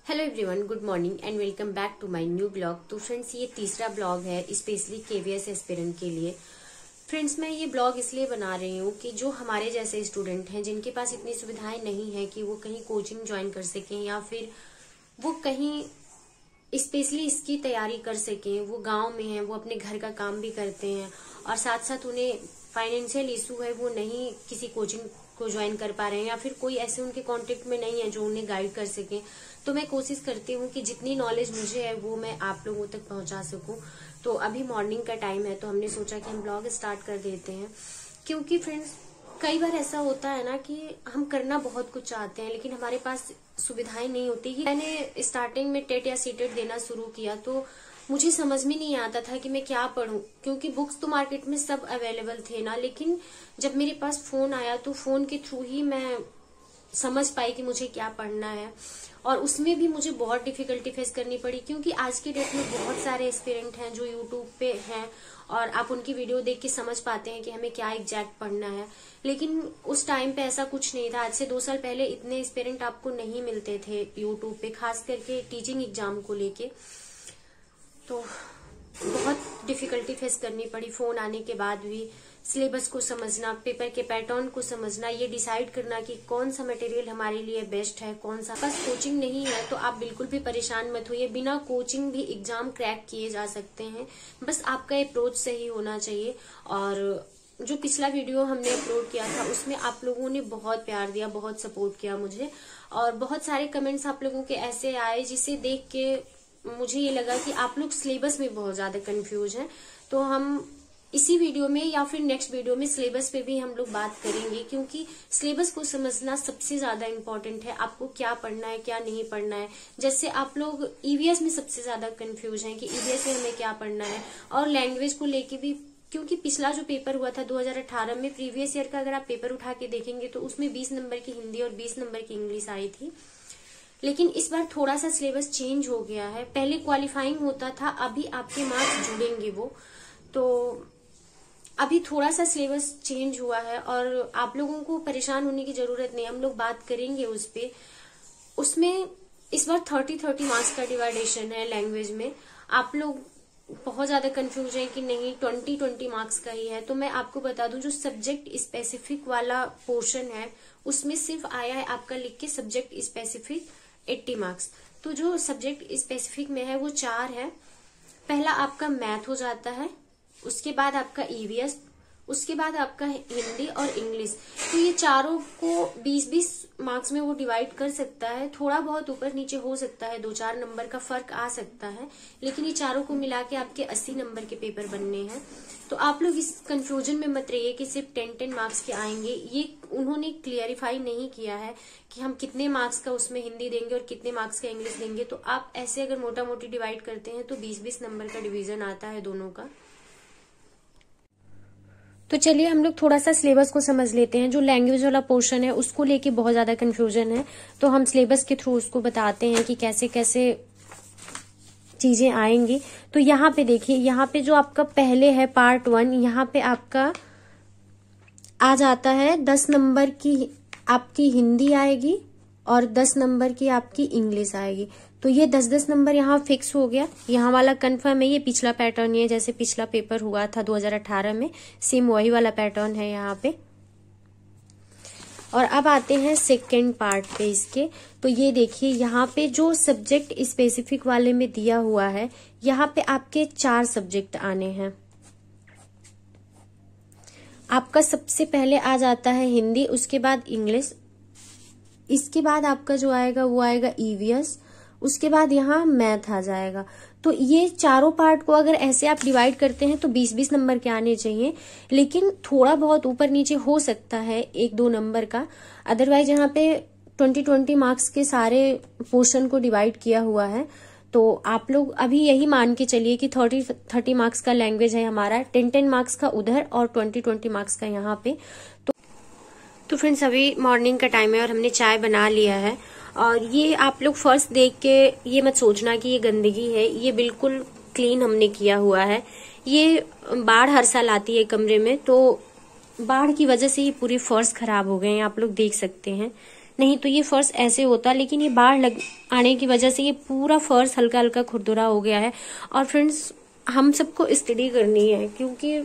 Hello everyone, good morning and welcome back to my new blog. तो friends, ये तीसरा blog है specially KVS aspirant के लिए। फ्रेंड्स, मैं ये ब्लॉग इसलिए बना रही हूँ कि जो हमारे जैसे स्टूडेंट हैं जिनके पास इतनी सुविधाएं नहीं है कि वो कहीं कोचिंग ज्वाइन कर सकें या फिर वो कहीं स्पेशली इसकी तैयारी कर सकें, वो गांव में हैं, वो अपने घर का काम भी करते हैं और साथ साथ उन्हें फाइनेंशियल इशू है, वो नहीं किसी कोचिंग को ज्वाइन कर पा रहे हैं या फिर कोई ऐसे उनके कांटेक्ट में नहीं है जो उन्हें गाइड कर सके। तो मैं कोशिश करती हूँ कि जितनी नॉलेज मुझे है वो मैं आप लोगों तक पहुंचा सकूं। तो अभी मॉर्निंग का टाइम है तो हमने सोचा कि हम ब्लॉग स्टार्ट कर देते हैं, क्योंकि फ्रेंड्स कई बार ऐसा होता है ना कि हम करना बहुत कुछ चाहते हैं लेकिन हमारे पास सुविधाएं नहीं होती। मैंने स्टार्टिंग में टेट या सीटेट देना शुरू किया तो मुझे समझ में नहीं आता था कि मैं क्या पढूं, क्योंकि बुक्स तो मार्केट में सब अवेलेबल थे ना। लेकिन जब मेरे पास फोन आया तो फोन के थ्रू ही मैं समझ पाई कि मुझे क्या पढ़ना है, और उसमें भी मुझे बहुत डिफिकल्टी फेस करनी पड़ी, क्योंकि आज की डेट में बहुत सारे एस्पिरेंट हैं जो यूट्यूब पे हैं और आप उनकी वीडियो देख के समझ पाते हैं कि हमें क्या एग्जैक्ट पढ़ना है। लेकिन उस टाइम पे ऐसा कुछ नहीं था। आज से 2 साल पहले इतने एस्पिरेंट आपको नहीं मिलते थे यूट्यूब पे, खास करके टीचिंग एग्जाम को लेके। तो बहुत डिफिकल्टी फेस करनी पड़ी फोन आने के बाद भी। सिलेबस को समझना, पेपर के पैटर्न को समझना, ये डिसाइड करना कि कौन सा मटेरियल हमारे लिए बेस्ट है, कौन सा। बस कोचिंग नहीं है तो आप बिल्कुल भी परेशान मत होइए, बिना कोचिंग भी एग्जाम क्रैक किए जा सकते हैं। बस आपका अप्रोच सही होना चाहिए। और जो पिछला वीडियो हमने अपलोड किया था उसमें आप लोगों ने बहुत प्यार दिया, बहुत सपोर्ट किया मुझे, और बहुत सारे कमेंट्स आप लोगों के ऐसे आए जिसे देख के मुझे ये लगा कि आप लोग सिलेबस में बहुत ज्यादा कंफ्यूज हैं। तो हम इसी वीडियो में या फिर नेक्स्ट वीडियो में सिलेबस पे भी हम लोग बात करेंगे, क्योंकि सिलेबस को समझना सबसे ज्यादा इम्पोर्टेंट है। आपको क्या पढ़ना है, क्या नहीं पढ़ना है। जैसे आप लोग ईवीएस में सबसे ज्यादा कंफ्यूज हैं कि ईवीएस में हमें क्या पढ़ना है, और लैंग्वेज को लेके भी, क्योंकि पिछला जो पेपर हुआ था 2018 में, प्रीवियस ईयर का अगर आप पेपर उठा के देखेंगे तो उसमें 20 नंबर की हिंदी और 20 नंबर की इंग्लिश आई थी। लेकिन इस बार थोड़ा सा सिलेबस चेंज हो गया है। पहले क्वालिफाइंग होता था, अभी आपके मार्क्स जुड़ेंगे वो। तो अभी थोड़ा सा सिलेबस चेंज हुआ है और आप लोगों को परेशान होने की जरूरत नहीं, हम लोग बात करेंगे उस पे। उसमें इस बार 30 मार्क्स का डिवाइडेशन है लैंग्वेज में। आप लोग बहुत ज्यादा कंफ्यूज हैं कि नहीं 20 मार्क्स का ही है। तो मैं आपको बता दूं, जो सब्जेक्ट स्पेसिफिक वाला पोर्शन है उसमें सिर्फ आया है आपका लिख के सब्जेक्ट स्पेसिफिक 80 मार्क्स। तो जो सब्जेक्ट स्पेसिफिक में है वो 4 है। पहला आपका मैथ हो जाता है, उसके बाद आपका ईवीएस, उसके बाद आपका हिंदी और इंग्लिश। तो ये चारों को 20-20 मार्क्स में वो डिवाइड कर सकता है। थोड़ा बहुत ऊपर नीचे हो सकता है, 2-4 नंबर का फर्क आ सकता है, लेकिन ये चारों को मिला के आपके 80 नंबर के पेपर बनने हैं। तो आप लोग इस कंफ्यूजन में मत रहिए कि सिर्फ 10 मार्क्स के आएंगे। ये उन्होंने क्लियरिफाई नहीं किया है कि हम कितने मार्क्स का उसमें हिंदी देंगे और कितने मार्क्स का इंग्लिश देंगे। तो आप ऐसे अगर मोटा मोटी डिवाइड करते हैं तो 20-20 नंबर का डिवीजन आता है दोनों का। तो चलिए हम लोग थोड़ा सा सिलेबस को समझ लेते हैं। जो लैंग्वेज वाला पोर्शन है उसको लेके बहुत ज्यादा कंफ्यूजन है, तो हम सिलेबस के थ्रू उसको बताते हैं कि कैसे कैसे चीजें आएंगी। तो यहाँ पे देखिए, यहाँ पे जो आपका पहले है पार्ट 1, यहाँ पे आपका आ जाता है 10 नंबर की आपकी हिंदी आएगी और 10 नंबर की आपकी इंग्लिश आएगी। तो ये 10-10 नंबर यहाँ फिक्स हो गया, यहाँ वाला कंफर्म है। ये पिछला पैटर्न ही है, जैसे पिछला पेपर हुआ था 2018 में, सेम वही वाला पैटर्न है यहाँ पे। और अब आते हैं सेकेंड पार्ट पे इसके। तो ये देखिए, यहाँ पे जो सब्जेक्ट स्पेसिफिक वाले में दिया हुआ है, यहाँ पे आपके 4 सब्जेक्ट आने हैं। आपका सबसे पहले आ जाता है हिंदी, उसके बाद इंग्लिश, इसके बाद आपका जो आएगा वो आएगा ईवीएस, उसके बाद यहाँ मैथ आ जाएगा। तो ये चारों पार्ट को अगर ऐसे आप डिवाइड करते हैं तो 20-20 नंबर के आने चाहिए, लेकिन थोड़ा बहुत ऊपर नीचे हो सकता है 1-2 नंबर का। अदरवाइज यहाँ पे 20 मार्क्स के सारे पोर्शन को डिवाइड किया हुआ है। तो आप लोग अभी यही मान के चलिए कि 30 मार्क्स का लैंग्वेज है हमारा, 10 मार्क्स का उधर और 20 मार्क्स का यहाँ पे। तो फ्रेंड्स, अभी मॉर्निंग का टाइम है और हमने चाय बना लिया है। और ये आप लोग फर्स्ट देख के ये मत सोचना कि ये गंदगी है, ये बिल्कुल क्लीन हमने किया हुआ है। ये बाढ़ हर साल आती है कमरे में, तो बाढ़ की वजह से ये पूरी फर्श खराब हो गए हैं, आप लोग देख सकते हैं। नहीं तो ये फर्श ऐसे होता, लेकिन ये बाढ़ लग आने की वजह से ये पूरा फर्श हल्का हल्का खुरदुरा हो गया है। और फ्रेंड्स, हम सबको स्टडी करनी है क्योंकि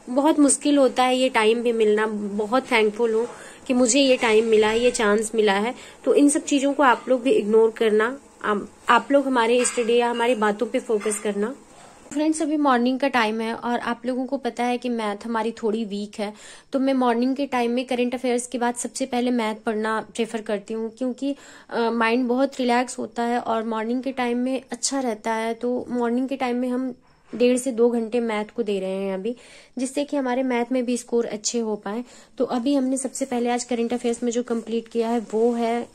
बहुत मुश्किल होता है ये टाइम भी मिलना। बहुत थैंकफुल हूँ कि मुझे ये टाइम मिला है, ये चांस मिला है। तो इन सब चीजों को आप लोग भी इग्नोर करना, आप लोग हमारे स्टडी या हमारी बातों पे फोकस करना। फ्रेंड्स, अभी मॉर्निंग का टाइम है और आप लोगों को पता है कि मैथ हमारी थोड़ी वीक है, तो मैं मॉर्निंग के टाइम में करंट अफेयर्स के बाद सबसे पहले मैथ पढ़ना प्रेफर करती हूँ क्योंकि माइंड बहुत रिलैक्स होता है और मॉर्निंग के टाइम में अच्छा रहता है। तो मॉर्निंग के टाइम में हम 1.5 से 2 घंटे मैथ को दे रहे हैं अभी, जिससे कि हमारे मैथ में भी स्कोर अच्छे हो पाए। तो अभी हमने सबसे पहले आज करंट अफेयर्स में जो कंप्लीट किया है वो है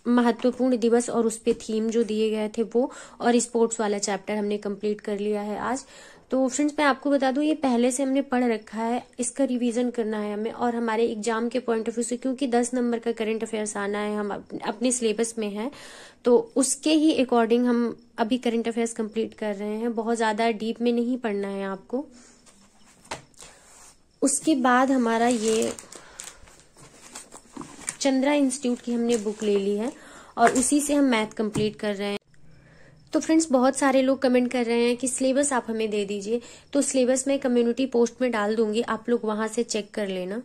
महत्वपूर्ण दिवस और उस पे थीम जो दिए गए थे वो, और स्पोर्ट्स वाला चैप्टर हमने कंप्लीट कर लिया है आज। तो फ्रेंड्स, मैं आपको बता दूं ये पहले से हमने पढ़ रखा है, इसका रिवीजन करना है हमें। और हमारे एग्जाम के पॉइंट ऑफ व्यू से क्योंकि 10 नंबर का करंट अफेयर्स आना है, हम अपने सिलेबस में है, तो उसके ही अकॉर्डिंग हम अभी करंट अफेयर्स कंप्लीट कर रहे हैं। बहुत ज्यादा डीप में नहीं पढ़ना है आपको। उसके बाद हमारा ये चंद्रा इंस्टीट्यूट की हमने बुक ले ली है और उसी से हम मैथ कंप्लीट कर रहे हैं। तो फ्रेंड्स, बहुत सारे लोग कमेंट कर रहे हैं कि सिलेबस आप हमें दे दीजिए, तो सिलेबस मैं कम्युनिटी पोस्ट में डाल दूंगी, आप लोग वहां से चेक कर लेना।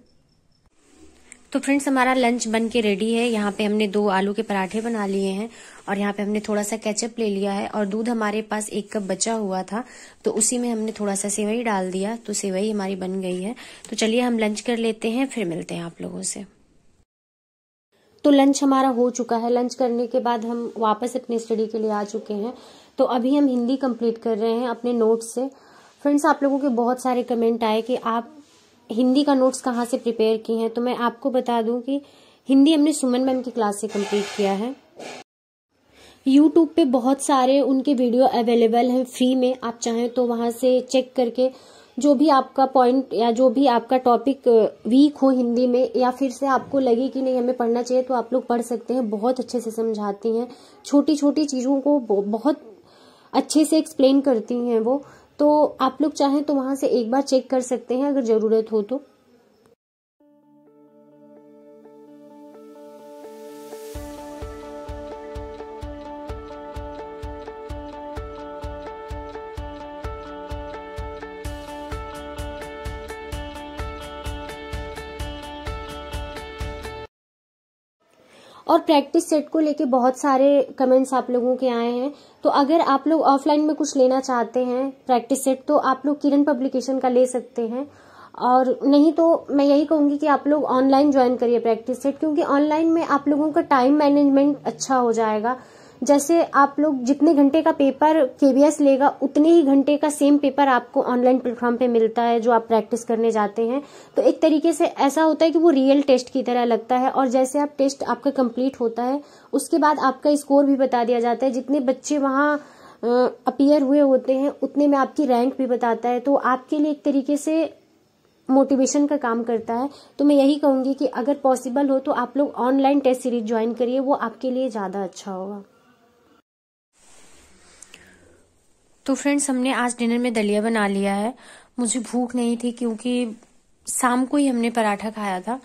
तो फ्रेंड्स, हमारा लंच बन के रेडी है। यहाँ पे हमने 2 आलू के पराठे बना लिए हैं और यहाँ पे हमने थोड़ा सा केचप ले लिया है और दूध हमारे पास 1 कप बचा हुआ था, तो उसी में हमने थोड़ा सा सेवई डाल दिया, तो सेवई हमारी बन गई है। तो चलिए हम लंच कर लेते हैं, फिर मिलते हैं आप लोगों से। तो लंच हमारा हो चुका है। लंच करने के बाद हम वापस अपनी स्टडी के लिए आ चुके हैं। तो अभी हम हिंदी कंप्लीट कर रहे हैं अपने नोट्स से। फ्रेंड्स, आप लोगों के बहुत सारे कमेंट आए कि आप हिंदी का नोट्स कहाँ से प्रिपेयर किए हैं, तो मैं आपको बता दूं कि हिंदी हमने सुमन मैम की क्लास से कंप्लीट किया है। यूट्यूब पे बहुत सारे उनके वीडियो अवेलेबल हैं फ्री में, आप चाहें तो वहां से चेक करके जो भी आपका पॉइंट या जो भी आपका टॉपिक वीक हो हिंदी में, या फिर से आपको लगे कि नहीं हमें पढ़ना चाहिए, तो आप लोग पढ़ सकते हैं। बहुत अच्छे से समझाती हैं, छोटी छोटी चीजों को बहुत अच्छे से एक्सप्लेन करती हैं वो। तो आप लोग चाहें तो वहां से एक बार चेक कर सकते हैं अगर जरूरत हो तो। और प्रैक्टिस सेट को लेके बहुत सारे कमेंट्स आप लोगों के आए हैं। तो अगर आप लोग ऑफलाइन में कुछ लेना चाहते हैं प्रैक्टिस सेट, तो आप लोग किरण पब्लिकेशन का ले सकते हैं, और नहीं तो मैं यही कहूंगी कि आप लोग ऑनलाइन ज्वाइन करिए प्रैक्टिस सेट, क्योंकि ऑनलाइन में आप लोगों का टाइम मैनेजमेंट अच्छा हो जाएगा। जैसे आप लोग जितने घंटे का पेपर केवीएस लेगा, उतने ही घंटे का सेम पेपर आपको ऑनलाइन प्लेटफॉर्म पे मिलता है जो आप प्रैक्टिस करने जाते हैं। तो एक तरीके से ऐसा होता है कि वो रियल टेस्ट की तरह लगता है, और जैसे आप टेस्ट आपका कंप्लीट होता है उसके बाद आपका स्कोर भी बता दिया जाता है। जितने बच्चे वहां अपीयर हुए होते हैं उतने में आपकी रैंक भी बताता है, तो आपके लिए एक तरीके से मोटिवेशन का काम करता है। तो मैं यही कहूंगी कि अगर पॉसिबल हो तो आप लोग ऑनलाइन टेस्ट सीरीज ज्वाइन करिए, वो आपके लिए ज्यादा अच्छा होगा। तो फ्रेंड्स, हमने आज डिनर में दलिया बना लिया है। मुझे भूख नहीं थी क्योंकि शाम को ही हमने पराठा खाया था,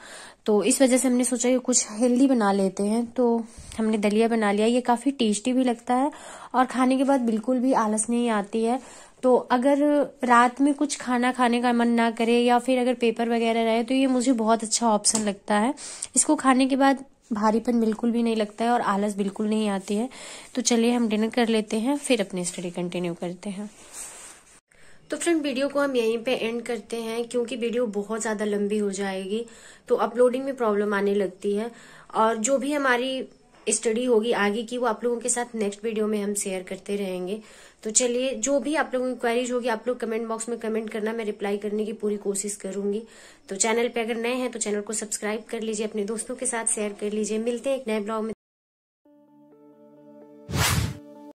तो इस वजह से हमने सोचा कि कुछ हेल्दी बना लेते हैं, तो हमने दलिया बना लिया। ये काफी टेस्टी भी लगता है और खाने के बाद बिल्कुल भी आलस नहीं आती है। तो अगर रात में कुछ खाना खाने का मन ना करे या फिर अगर पेपर वगैरह रहे, तो ये मुझे बहुत अच्छा ऑप्शन लगता है। इसको खाने के बाद भारीपन बिल्कुल भी नहीं लगता है और आलस बिल्कुल नहीं आती है। तो चलिए हम डिनर कर लेते हैं, फिर अपनी स्टडी कंटिन्यू करते हैं। तो फ्रेंड, वीडियो को हम यहीं पे एंड करते हैं क्योंकि वीडियो बहुत ज्यादा लंबी हो जाएगी, तो अपलोडिंग में प्रॉब्लम आने लगती है। और जो भी हमारी स्टडी होगी आगे की, वो आप लोगों के साथ नेक्स्ट वीडियो में हम शेयर करते रहेंगे। तो चलिए, जो भी आप लोगों की क्वेरीज होगी आप लोग कमेंट बॉक्स में कमेंट करना, मैं रिप्लाई करने की पूरी कोशिश करूंगी। तो चैनल पे अगर नए हैं तो चैनल को सब्सक्राइब कर लीजिए, अपने दोस्तों के साथ शेयर कर लीजिए। मिलते हैं एक नए ब्लॉग में।